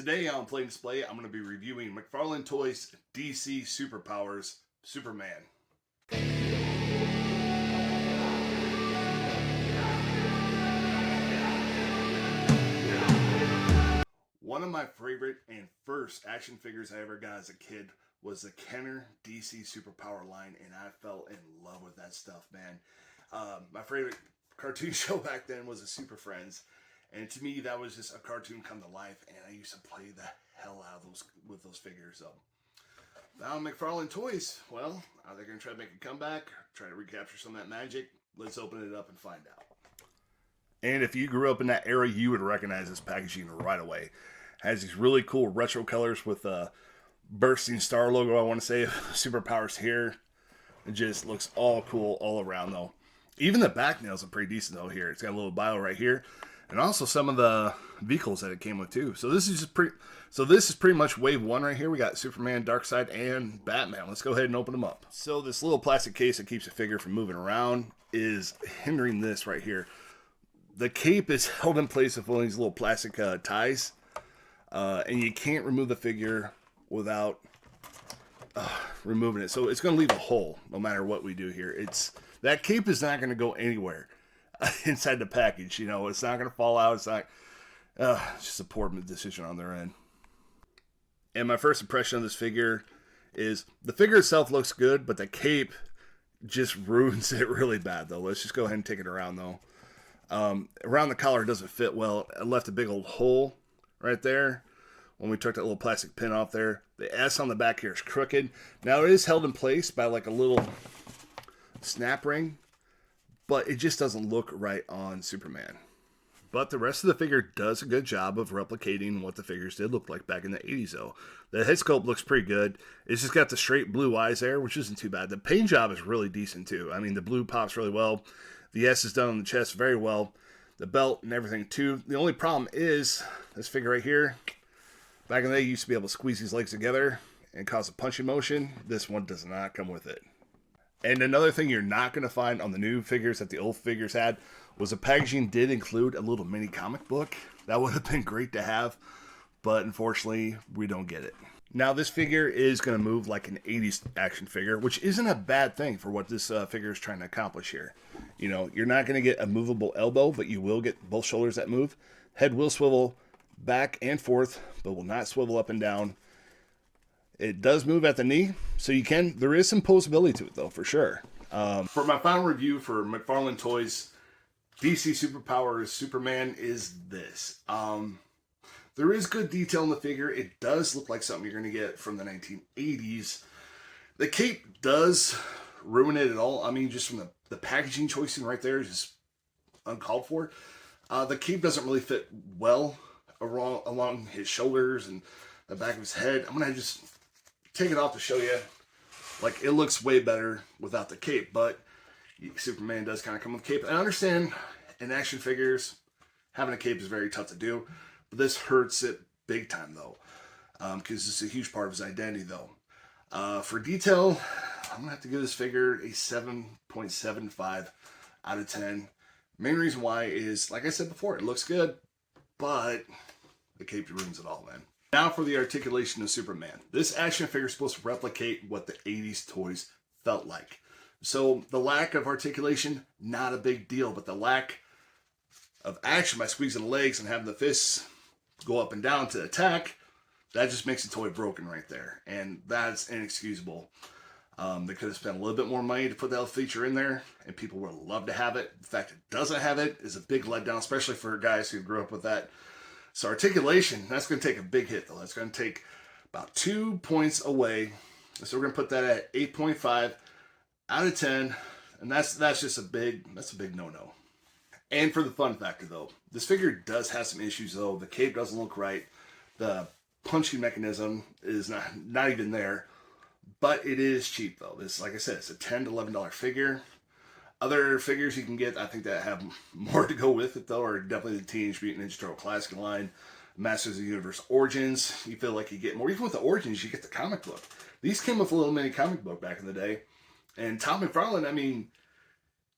Today on Play and Display, I'm going to be reviewing MacFarlane Toys DC Superpowers Superman. One of my favorite and first action figures I ever got as a kid was the Kenner DC Superpower line, and I fell in love with that stuff, man. My favorite cartoon show back then was the Super Friends, and to me that was just a cartoon come to life, and I used to play the hell out of those figures. Now MacFarlane Toys, well, are they going to try to make a comeback, try to recapture some of that magic? Let's open it up and find out. And if you grew up in that era, you would recognize this packaging right away. It has these really cool retro colors with a bursting star logo, I want to say, Superpowers here. It just looks all cool all around, though. Even the back nails are pretty decent, though, here. It's got a little bio right here. And also some of the vehicles that it came with, too. So this is pretty much wave one right here. We got Superman, Darkseid, and Batman. Let's go ahead and open them up. So this little plastic case that keeps the figure from moving around is hindering this right here. The cape is held in place with one of these little plastic ties. And you can't remove the figure without removing it. So it's going to leave a hole no matter what we do here. That cape is not going to go anywhere inside the package. You know, it's not going to fall out. It's not. It's just a poor decision on their end. And my first impression of this figure is the figure itself looks good, but the cape just ruins it really bad, though. Let's just go ahead and take it around, though. Around the collar it doesn't fit well. It left a big old hole right there when we took that little plastic pin off there. The S on the back here is crooked. Now it is held in place by like a little snap ring, but it just doesn't look right on Superman. But the rest of the figure does a good job of replicating what the figures did look like back in the 80s, though. The head sculpt looks pretty good. It's just got the straight blue eyes there, which isn't too bad. The paint job is really decent, too. I mean, the blue pops really well. The S is done on the chest very well. The belt and everything, too. The only problem is this figure right here. Back in the day, you used to be able to squeeze these legs together and cause a punching motion. This one does not come with it. And another thing you're not going to find on the new figures that the old figures had was the packaging did include a little mini comic book. That would have been great to have, but unfortunately, we don't get it. Now, this figure is going to move like an 80s action figure, which isn't a bad thing for what this figure is trying to accomplish here. You know, you're not going to get a movable elbow, but you will get both shoulders that move. Head will swivel back and forth, but will not swivel up and down. It does move at the knee, so there is some posability to it, though, for sure. For my final review for MacFarlane Toys DC Superpowers Superman is this. There is good detail in the figure. It does look like something you're going to get from the 1980s. The cape does ruin it at all. I mean, just from the packaging choicing right there is just uncalled for. The cape doesn't really fit well along his shoulders and the back of his head. I'm going to just take it off to show you. Like, it looks way better without the cape, but Superman does kind of come with a cape. I understand in action figures, having a cape is very tough to do, but this hurts it big time, though, because it's a huge part of his identity, though. For detail, I'm going to have to give this figure a 7.75 out of 10. Main reason why is, like I said before, it looks good, but the cape ruins it all, man. Now for the articulation of Superman. This action figure is supposed to replicate what the 80s toys felt like. So the lack of articulation, not a big deal, but the lack of action by squeezing the legs and having the fists go up and down to attack, that just makes the toy broken right there. And that's inexcusable. They could have spent a little bit more money to put that feature in there, and people would love to have it. The fact it doesn't have it is a big letdown, especially for guys who grew up with that. So articulation, that's going to take a big hit, though. That's going to take about 2 points away. So we're going to put that at 8.5 out of 10, and that's just a big no-no. And for the fun factor, though, this figure does have some issues, though. The cape doesn't look right. The punching mechanism is not even there. But it is cheap, though. This, like I said, it's a $10 to $11 figure. Other figures you can get, I think, that have more to go with it, though, are definitely the Teenage Mutant Ninja Turtle Classic line, Masters of the Universe Origins. You feel like you get more. Even with the Origins, you get the comic book. These came with a little mini comic book back in the day. And Tom McFarlane, I mean,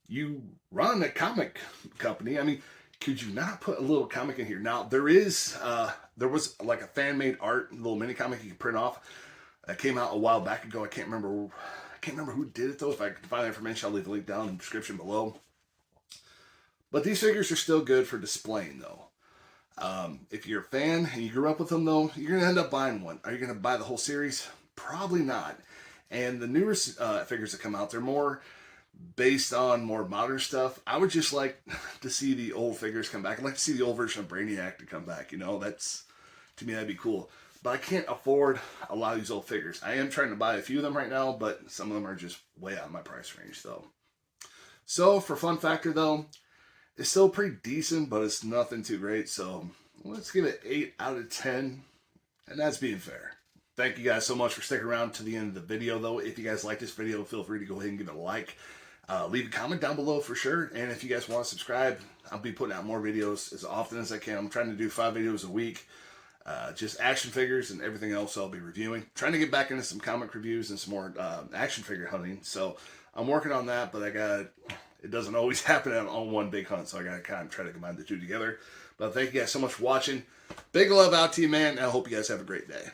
you run a comic company. I mean, could you not put a little comic in here? Now there was like a fan made art little mini comic you can print off that came out a while back ago. I can't remember who did it though. If I can find that information, I'll leave a link down in the description below. But these figures are still good for displaying though. If you're a fan and you grew up with them though, you're gonna end up buying one. Are you gonna buy the whole series? Probably not. And the newer figures that come out, they're more based on more modern stuff. I would just like to see the old figures come back. I'd like to see the old version of Brainiac to come back. You know, that's, to me, that'd be cool. But I can't afford a lot of these old figures. I am trying to buy a few of them right now, but some of them are just way out of my price range though. So for fun factor though, it's still pretty decent, but it's nothing too great. So let's give it 8 out of 10. And that's being fair. Thank you guys so much for sticking around to the end of the video though. If you guys like this video, feel free to go ahead and give it a like. Leave a comment down below for sure. And if you guys want to subscribe, I'll be putting out more videos as often as I can. I'm trying to do 5 videos a week. Just action figures and everything else I'll be reviewing. Trying to get back into some comic reviews and some more action figure hunting. So I'm working on that, but it doesn't always happen on one big hunt. So I got to kind of try to combine the two together. But thank you guys so much for watching. Big love out to you, man. And I hope you guys have a great day.